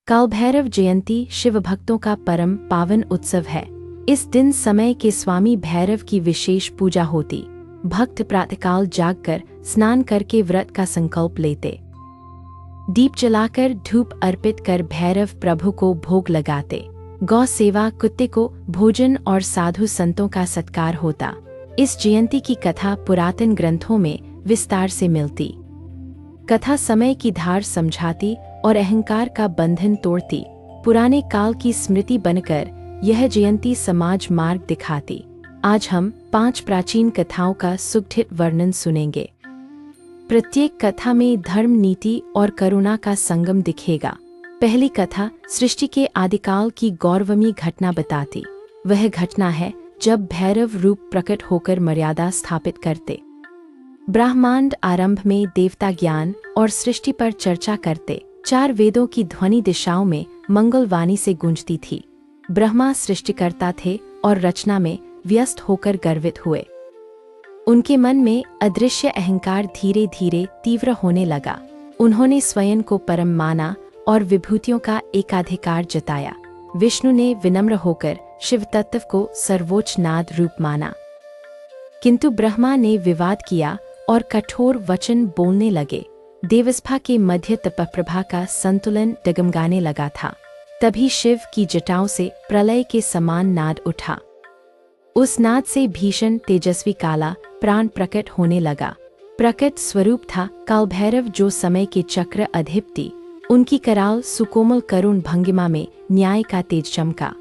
कालभैरव जयंती शिव भक्तों का परम पावन उत्सव है। इस दिन समय के स्वामी भैरव की विशेष पूजा होती। भक्त प्रातःकाल जागकर स्नान करके व्रत का संकल्प लेते। दीप जलाकर धूप अर्पित कर भैरव प्रभु को भोग लगाते। गौ सेवा, कुत्ते को भोजन और साधु संतों का सत्कार होता। इस जयंती की कथा पुरातन ग्रंथों में विस्तार से मिलती। कथा समय की धार समझाती और अहंकार का बंधन तोड़ती। पुराने काल की स्मृति बनकर यह जयंती समाज मार्ग दिखाती। आज हम 5 प्राचीन कथाओं का सुगठित वर्णन सुनेंगे। प्रत्येक कथा में धर्म, नीति और करुणा का संगम दिखेगा। पहली कथा सृष्टि के आदिकाल की गौरवमयी घटना बताती। वह घटना है जब भैरव रूप प्रकट होकर मर्यादा स्थापित करते। ब्रह्मांड आरंभ में देवता ज्ञान और सृष्टि पर चर्चा करते। 4 वेदों की ध्वनि दिशाओं में मंगलवाणी से गूंजती थी। ब्रह्मा सृष्टिकर्ता थे और रचना में व्यस्त होकर गर्वित हुए। उनके मन में अदृश्य अहंकार धीरे धीरे तीव्र होने लगा। उन्होंने स्वयं को परम माना और विभूतियों का एकाधिकार जताया। विष्णु ने विनम्र होकर शिव तत्व को सर्वोच्च नाद रूप माना, किंतु ब्रह्मा ने विवाद किया और कठोर वचन बोलने लगे। देवसभा के मध्य तपप्रभा का संतुलन डगमगाने लगा था। तभी शिव की जटाओं से प्रलय के समान नाद उठा। उस नाद से भीषण तेजस्वी काला प्राण प्रकट होने लगा। प्रकट स्वरूप था कालभैरव, जो समय के चक्र अधिपति। उनकी कराल सुकोमल करुण भंगिमा में न्याय का तेज चमका।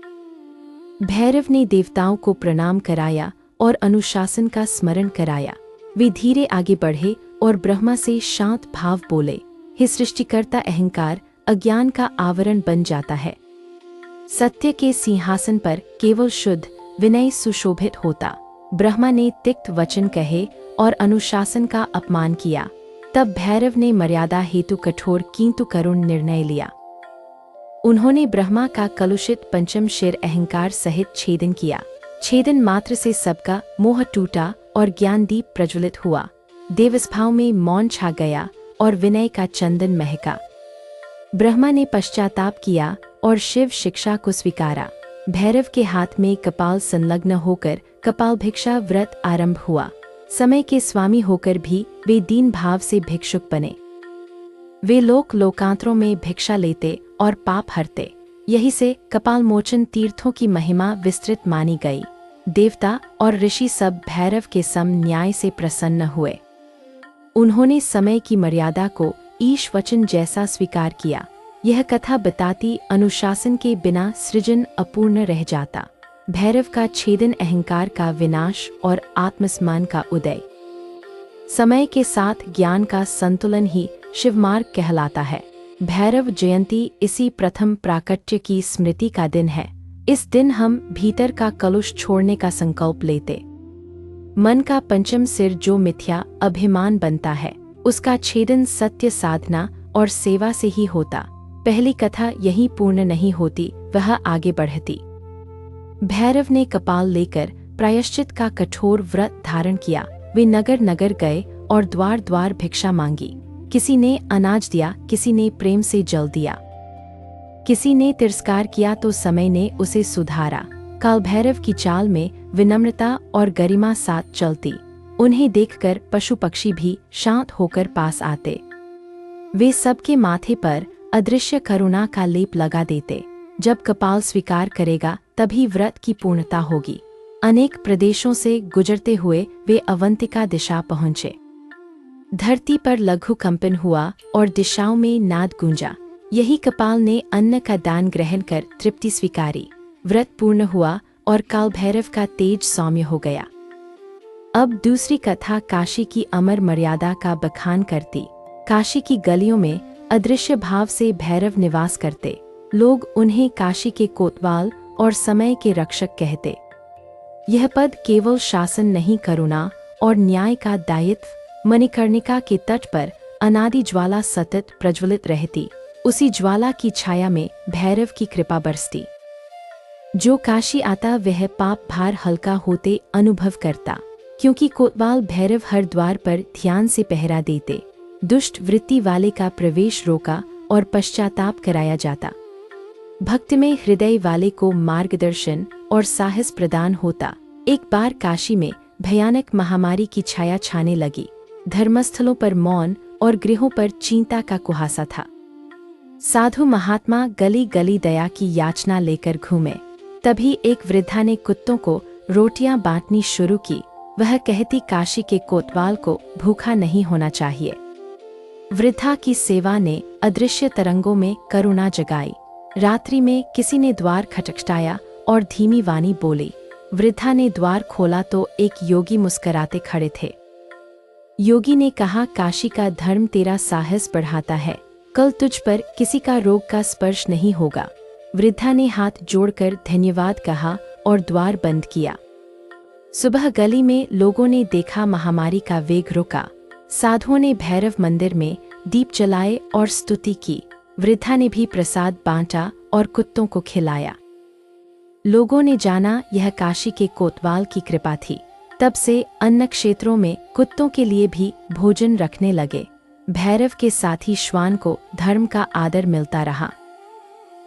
भैरव ने देवताओं को प्रणाम कराया और अनुशासन का स्मरण कराया। वे धीरे आगे बढ़े और ब्रह्मा से शांत भाव बोले, हे सृष्टिकर्ता, अहंकार अज्ञान का आवरण बन जाता है। सत्य के सिंहासन पर केवल शुद्ध विनय सुशोभित होता। ब्रह्मा ने तिक्त वचन कहे और अनुशासन का अपमान किया। तब भैरव ने मर्यादा हेतु कठोर किंतु करुण निर्णय लिया। उन्होंने ब्रह्मा का कलुषित पंचम शिर अहंकार सहित छेदन किया। छेदन मात्र से सबका मोह टूटा और ज्ञानदीप प्रज्वलित हुआ। देवसभाओं में मौन छा गया और विनय का चंदन महका। ब्रह्मा ने पश्चाताप किया और शिव शिक्षा को स्वीकारा। भैरव के हाथ में कपाल संलग्न होकर कपाल भिक्षा व्रत आरंभ हुआ। समय के स्वामी होकर भी वे दीन भाव से भिक्षुक बने। वे लोकांतरों में भिक्षा लेते और पाप हरते। यही से कपाल मोचन तीर्थों की महिमा विस्तृत मानी गई। देवता और ऋषि सब भैरव के सम न्याय से प्रसन्न हुए। उन्होंने समय की मर्यादा को ईश वचन जैसा स्वीकार किया। यह कथा बताती, अनुशासन के बिना सृजन अपूर्ण रह जाता। भैरव का छेदन अहंकार का विनाश और आत्मसम्मान का उदय। समय के साथ ज्ञान का संतुलन ही शिवमार्ग कहलाता है। भैरव जयंती इसी प्रथम प्राकट्य की स्मृति का दिन है। इस दिन हम भीतर का कलुष छोड़ने का संकल्प लेते। मन का पंचम सिर जो मिथ्या अभिमान बनता है, उसका छेदन सत्य साधना और सेवा से ही होता। पहली कथा यही पूर्ण नहीं होती, वह आगे बढ़ती। भैरव ने कपाल लेकर प्रायश्चित का कठोर व्रत धारण किया। वे नगर नगर गए और द्वार द्वार भिक्षा मांगी। किसी ने अनाज दिया, किसी ने प्रेम से जल दिया, किसी ने तिरस्कार किया तो समय ने उसे सुधारा। कालभैरव की चाल में विनम्रता और गरिमा साथ चलती। उन्हें देखकर पशु पक्षी भी शांत होकर पास आते। वे सबके माथे पर अदृश्य करुणा का लेप लगा देते। जब कपाल स्वीकार करेगा तभी व्रत की पूर्णता होगी। अनेक प्रदेशों से गुजरते हुए वे अवंतिका दिशा पहुंचे। धरती पर लघु कंपन हुआ और दिशाओं में नाद गूंजा। यही कपाल ने अन्न का दान ग्रहण कर तृप्ति स्वीकारी। व्रत पूर्ण हुआ और कालभैरव का तेज सौम्य हो गया। अब दूसरी कथा काशी की अमर मर्यादा का बखान करती। काशी की गलियों में अदृश्य भाव से भैरव निवास करते। लोग उन्हें काशी के कोतवाल और समय के रक्षक कहते। यह पद केवल शासन नहीं, करुणा और न्याय का दायित्व। मणिकर्णिका के तट पर अनादि ज्वाला सतत प्रज्वलित रहती। उसी ज्वाला की छाया में भैरव की कृपा बरसती। जो काशी आता वह पाप भार हल्का होते अनुभव करता, क्योंकि कोतवाल भैरव हर द्वार पर ध्यान से पहरा देते। दुष्ट वृत्ति वाले का प्रवेश रोका और पश्चाताप कराया जाता। भक्तिमय हृदय वाले को मार्गदर्शन और साहस प्रदान होता। एक बार काशी में भयानक महामारी की छाया छाने लगी। धर्मस्थलों पर मौन और गृहों पर चिंता का कुहासा था। साधु महात्मा गली गली दया की याचना लेकर घूमे। तभी एक वृद्धा ने कुत्तों को रोटियां बांटनी शुरू की। वह कहती, काशी के कोतवाल को भूखा नहीं होना चाहिए। वृद्धा की सेवा ने अदृश्य तरंगों में करुणा जगाई। रात्रि में किसी ने द्वार खटखटाया और धीमी वाणी बोली। वृद्धा ने द्वार खोला तो एक योगी मुस्कुराते खड़े थे। योगी ने कहा, काशी का धर्म तेरा साहस बढ़ाता है। कल तुझ पर किसी का रोग का स्पर्श नहीं होगा। वृद्धा ने हाथ जोड़कर धन्यवाद कहा और द्वार बंद किया। सुबह गली में लोगों ने देखा, महामारी का वेग रुका। साधुओं ने भैरव मंदिर में दीप जलाए और स्तुति की। वृद्धा ने भी प्रसाद बांटा और कुत्तों को खिलाया। लोगों ने जाना यह काशी के कोतवाल की कृपा थी। तब से अन्न क्षेत्रों में कुत्तों के लिए भी भोजन रखने लगे। भैरव के साथी श्वान को धर्म का आदर मिलता रहा।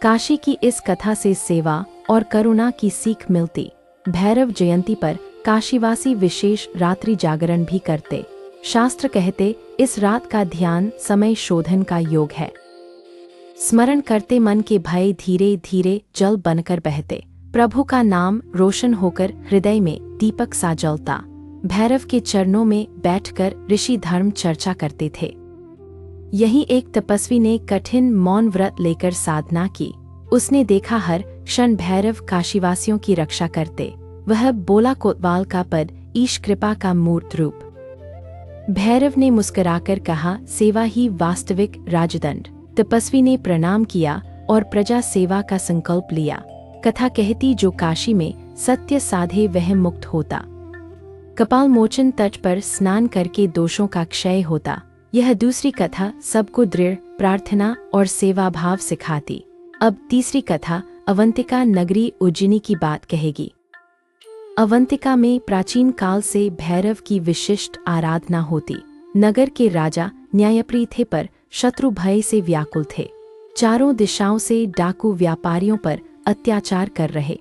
काशी की इस कथा से सेवा और करुणा की सीख मिलती। भैरव जयंती पर काशीवासी विशेष रात्रि जागरण भी करते। शास्त्र कहते, इस रात का ध्यान समय शोधन का योग है। स्मरण करते मन के भय धीरे धीरे जल बनकर बहते। प्रभु का नाम रोशन होकर हृदय में दीपक सा जलता। भैरव के चरणों में बैठकर ऋषि धर्म चर्चा करते थे। यही एक तपस्वी ने कठिन मौन व्रत लेकर साधना की। उसने देखा हर क्षण भैरव काशीवासियों की रक्षा करते। वह बोला, कोतवाल का पद ईश कृपा का मूर्त रूप। भैरव ने मुस्कुराकर कहा, सेवा ही वास्तविक राजदंड। तपस्वी ने प्रणाम किया और प्रजा सेवा का संकल्प लिया। कथा कहती, जो काशी में सत्य साधे वह मुक्त होता। कपाल मोचन तट पर स्नान करके दोषों का क्षय होता। यह दूसरी कथा सबको दृढ़ प्रार्थना और सेवा भाव सिखाती। अब तीसरी कथा अवंतिका नगरी उज्जैनी की बात कहेगी। अवंतिका में प्राचीन काल से भैरव की विशिष्ट आराधना होती। नगर के राजा न्यायप्रिय थे पर शत्रु भय से व्याकुल थे। चारों दिशाओं से डाकू व्यापारियों पर अत्याचार कर रहे।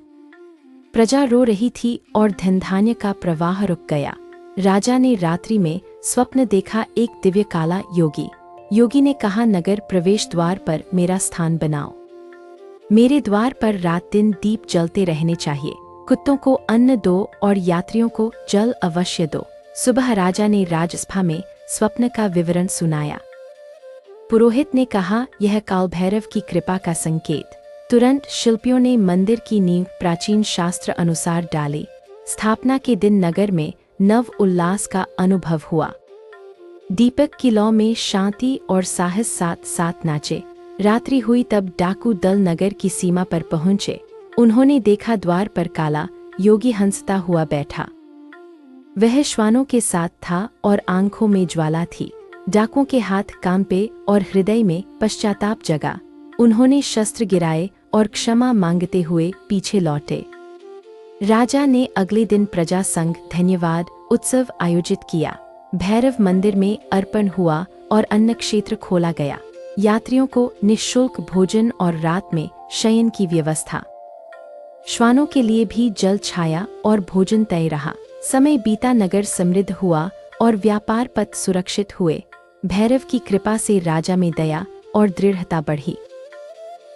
प्रजा रो रही थी और धन धान्य का प्रवाह रुक गया। राजा ने रात्रि में स्वप्न देखा, एक दिव्य काला योगी। योगी ने कहा, नगर प्रवेश द्वार पर मेरा स्थान बनाओ। मेरे द्वार पर रात दिन दीप जलते रहने चाहिए। कुत्तों को अन्न दो और यात्रियों को जल अवश्य दो। सुबह राजा ने राजसभा में स्वप्न का विवरण सुनाया। पुरोहित ने कहा, यह काल भैरव की कृपा का संकेत। तुरंत शिल्पियों ने मंदिर की नींव प्राचीन शास्त्र अनुसार डाली। स्थापना के दिन नगर में नव उल्लास का अनुभव हुआ। दीपक की लौ में शांति और साहस साथ साथ नाचे। रात्रि हुई तब डाकू दल नगर की सीमा पर पहुंचे। उन्होंने देखा, द्वार पर काला योगी हंसता हुआ बैठा। वह श्वानों के साथ था और आंखों में ज्वाला थी। डाकुओं के हाथ कांपे और हृदय में पश्चाताप जगा। उन्होंने शस्त्र गिराए और क्षमा मांगते हुए पीछे लौटे। राजा ने अगले दिन प्रजा संग धन्यवाद उत्सव आयोजित किया। भैरव मंदिर में अर्पण हुआ और अन्न क्षेत्र खोला गया। यात्रियों को निःशुल्क भोजन और रात में शयन की व्यवस्था। श्वानों के लिए भी जल छाया और भोजन तय रहा। समय बीता, नगर समृद्ध हुआ और व्यापार पथ सुरक्षित हुए। भैरव की कृपा से राजा में दया और दृढ़ता बढ़ी।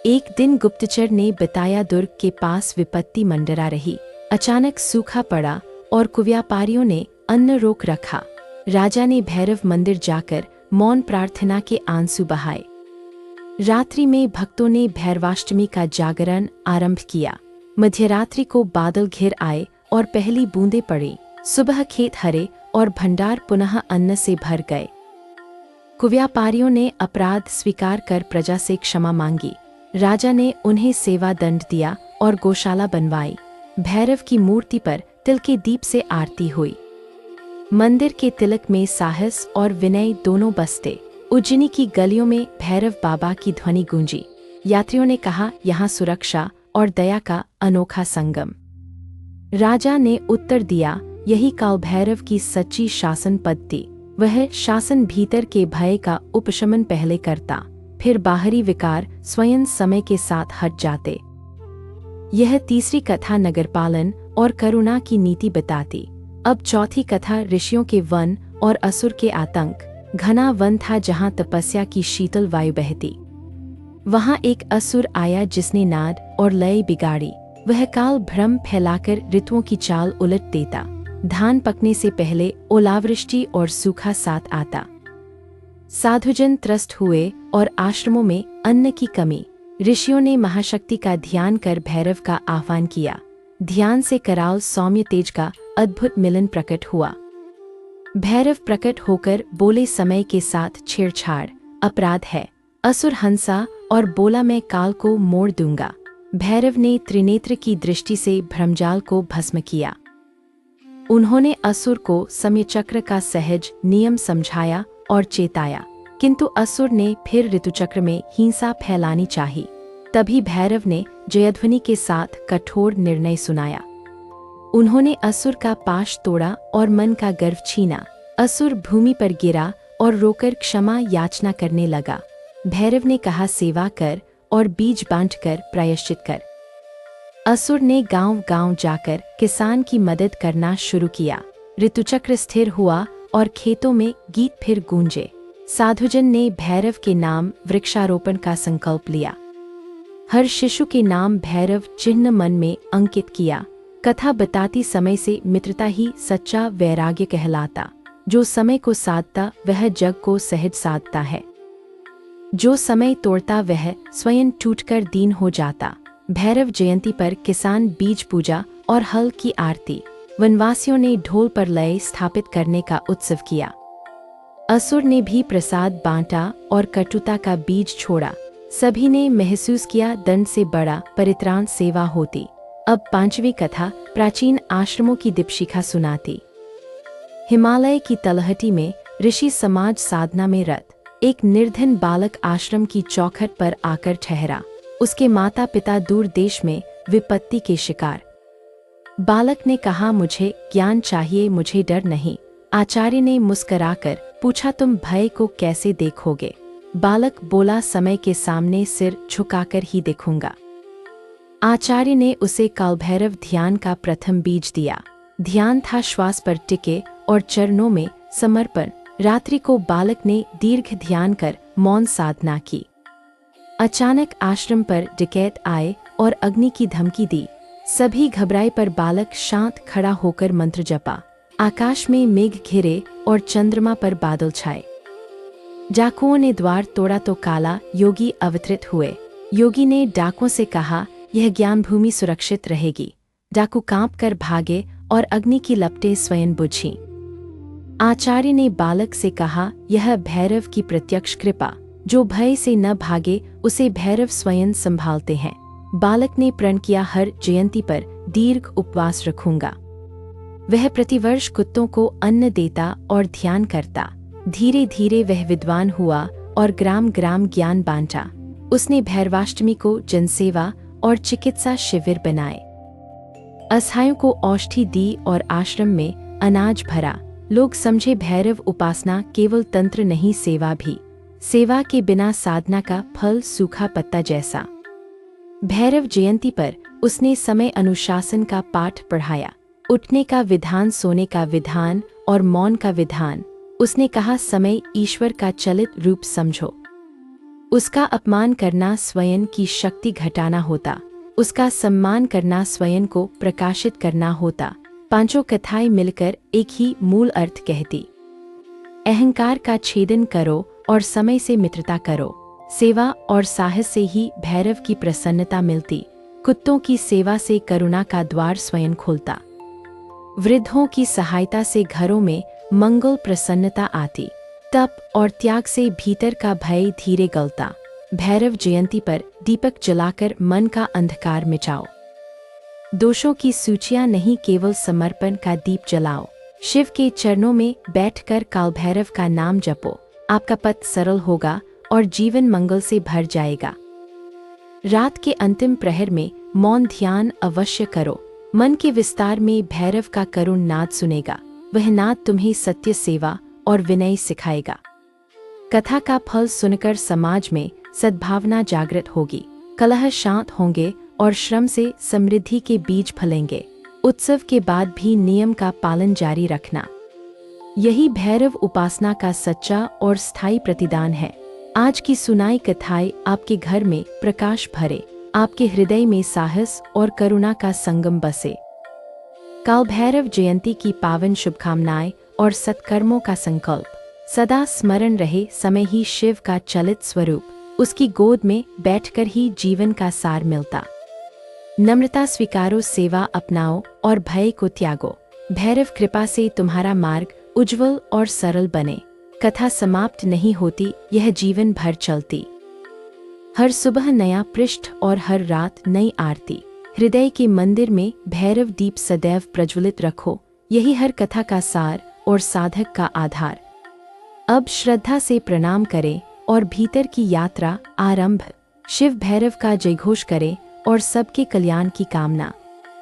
एक दिन गुप्तचर ने बताया, दुर्ग के पास विपत्ति मंडरा रही। अचानक सूखा पड़ा और कुव्यापारियों ने अन्न रोक रखा। राजा ने भैरव मंदिर जाकर मौन प्रार्थना के आंसू बहाए। रात्रि में भक्तों ने भैरवाष्टमी का जागरण आरंभ किया। मध्यरात्रि को बादल घिर आए और पहली बूंदें पड़ी। सुबह खेत हरे और भंडार पुनः अन्न से भर गए। कुव्यापारियों ने अपराध स्वीकार कर प्रजा से क्षमा मांगी। राजा ने उन्हें सेवा दंड दिया और गौशाला बनवाई। भैरव की मूर्ति पर तिल के दीप से आरती हुई। मंदिर के तिलक में साहस और विनय दोनों बसते। उज्जैनी की गलियों में भैरव बाबा की ध्वनि गूंजी। यात्रियों ने कहा, यहाँ सुरक्षा और दया का अनोखा संगम। राजा ने उत्तर दिया, यही काल भैरव की सच्ची शासन पद्धति। वह शासन भीतर के भय का उपशमन पहले करता, फिर बाहरी विकार स्वयं समय के साथ हट जाते। यह तीसरी कथा नगरपालन और करुणा की नीति बताती। अब चौथी कथा ऋषियों के वन और असुर के आतंक। घना वन था जहाँ तपस्या की शीतल वायु बहती। वहाँ एक असुर आया जिसने नाद और लय बिगाड़ी। वह काल भ्रम फैलाकर ऋतुओं की चाल उलट देता। धान पकने से पहले ओलावृष्टि और सूखा साथ आता। साधुजन त्रस्त हुए और आश्रमों में अन्न की कमी। ऋषियों ने महाशक्ति का ध्यान कर भैरव का आह्वान किया। ध्यान से कराल सौम्य तेज का अद्भुत मिलन प्रकट हुआ। भैरव प्रकट होकर बोले, समय के साथ छेड़छाड़ अपराध है। असुर हंसा और बोला, मैं काल को मोड़ दूंगा। भैरव ने त्रिनेत्र की दृष्टि से भ्रमजाल को भस्म किया। उन्होंने असुर को समयचक्र का सहज नियम समझाया और चेताया, किंतु असुर ने फिर ऋतुचक्र में हिंसा फैलानी चाही। तभी भैरव ने जयध्वनि के साथ कठोर निर्णय सुनाया। उन्होंने असुर का पाश तोड़ा और मन का गर्व छीना। असुर भूमि पर गिरा और रोकर क्षमा याचना करने लगा। भैरव ने कहा, सेवा कर और बीज बांटकर प्रायश्चित कर। असुर ने गांव-गांव जाकर किसान की मदद करना शुरू किया। ऋतुचक्र स्थिर हुआ और खेतों में गीत फिर गूंजे। साधुजन ने भैरव के नाम वृक्षारोपण का संकल्प लिया। हर शिशु के नाम भैरव चिन्ह मन में अंकित किया। कथा बताती, समय से मित्रता ही सच्चा वैराग्य कहलाता। जो समय को साधता वह जग को सहज साधता है। जो समय तोड़ता वह स्वयं टूटकर दीन हो जाता। भैरव जयंती पर किसान बीज पूजा और हल की आरती। वनवासियों ने ढोल पर लय स्थापित करने का उत्सव किया। असुर ने भी प्रसाद बांटा और कटुता का बीज छोड़ा। सभी ने महसूस किया, दंड से बड़ा परित्राण सेवा होती। अब पांचवी कथा प्राचीन आश्रमों की दीपशिखा सुनाती। हिमालय की तलहटी में ऋषि समाज साधना में रत एक निर्धन बालक आश्रम की चौखट पर आकर ठहरा। उसके माता पिता दूर देश में विपत्ति के शिकार। बालक ने कहा, मुझे ज्ञान चाहिए, मुझे डर नहीं। आचार्य ने मुस्कराकर पूछा, तुम भय को कैसे देखोगे? बालक बोला, समय के सामने सिर झुकाकर ही देखूंगा। आचार्य ने उसे कालभैरव ध्यान का प्रथम बीज दिया। ध्यान था श्वास पर टिके और चरणों में समर्पण। रात्रि को बालक ने दीर्घ ध्यान कर मौन साधना की। अचानक आश्रम पर डकैत आए और अग्नि की धमकी दी। सभी घबराए पर बालक शांत खड़ा होकर मंत्र जपा। आकाश में मेघ घिरे और चंद्रमा पर बादल छाए। डाकुओं ने द्वार तोड़ा तो काला योगी अवतरित हुए। योगी ने डाकुओं से कहा, यह ज्ञान भूमि सुरक्षित रहेगी। डाकू कांप कर भागे और अग्नि की लपटें स्वयं बुझीं। आचार्य ने बालक से कहा, यह भैरव की प्रत्यक्ष कृपा। जो भय से न भागे उसे भैरव स्वयं संभालते हैं। बालक ने प्रण किया, हर जयंती पर दीर्घ उपवास रखूंगा। वह प्रतिवर्ष कुत्तों को अन्न देता और ध्यान करता। धीरे धीरे वह विद्वान हुआ और ग्राम ग्राम ज्ञान बांटा। उसने भैरवाष्टमी को जनसेवा और चिकित्सा शिविर बनाए। असहायों को औषधि दी और आश्रम में अनाज भरा। लोग समझे भैरव उपासना केवल तंत्र नहीं, सेवा भी। सेवा के बिना साधना का फल सूखा पत्ता जैसा। भैरव जयंती पर उसने समय अनुशासन का पाठ पढ़ाया। उठने का विधान, सोने का विधान और मौन का विधान। उसने कहा, समय ईश्वर का चलित रूप समझो। उसका अपमान करना स्वयं की शक्ति घटाना होता। उसका सम्मान करना स्वयं को प्रकाशित करना होता। पांचों कथाएं मिलकर एक ही मूल अर्थ कहती। अहंकार का छेदन करो और समय से मित्रता करो। सेवा और साहस से ही भैरव की प्रसन्नता मिलती। कुत्तों की सेवा से करुणा का द्वार स्वयं खुलता। वृद्धों की सहायता से घरों में मंगल प्रसन्नता आती। तप और त्याग से भीतर का भय धीरे गलता। भैरव जयंती पर दीपक जलाकर मन का अंधकार मिटाओ। दोषों की सूचियां नहीं, केवल समर्पण का दीप जलाओ। शिव के चरणों में बैठकर कालभैरव का नाम जपो। आपका पथ सरल होगा और जीवन मंगल से भर जाएगा। रात के अंतिम प्रहर में मौन ध्यान अवश्य करो। मन के विस्तार में भैरव का करुण नाद सुनेगा। वह नाद तुम्हें सत्य, सेवा और विनय सिखाएगा। कथा का फल सुनकर समाज में सद्भावना जागृत होगी, कलह शांत होंगे और श्रम से समृद्धि के बीज फलेंगे। उत्सव के बाद भी नियम का पालन जारी रखना, यही भैरव उपासना का सच्चा और स्थायी प्रतिदान है। आज की सुनाई कथाएं आपके घर में प्रकाश भरे, आपके हृदय में साहस और करुणा का संगम बसे। काल भैरव जयंती की पावन शुभकामनाएं और सत्कर्मों का संकल्प सदा स्मरण रहे। समय ही शिव का चलित स्वरूप, उसकी गोद में बैठकर ही जीवन का सार मिलता। नम्रता स्वीकारो, सेवा अपनाओ और भय को त्यागो। भैरव कृपा से तुम्हारा मार्ग उज्जवल और सरल बने। कथा समाप्त नहीं होती, यह जीवन भर चलती। हर सुबह नया पृष्ठ और हर रात नई आरती। हृदय के मंदिर में भैरव दीप सदैव प्रज्वलित रखो, यही हर कथा का सार और साधक का आधार। अब श्रद्धा से प्रणाम करें और भीतर की यात्रा आरंभ। शिव भैरव का जयघोष करें और सबके कल्याण की कामना।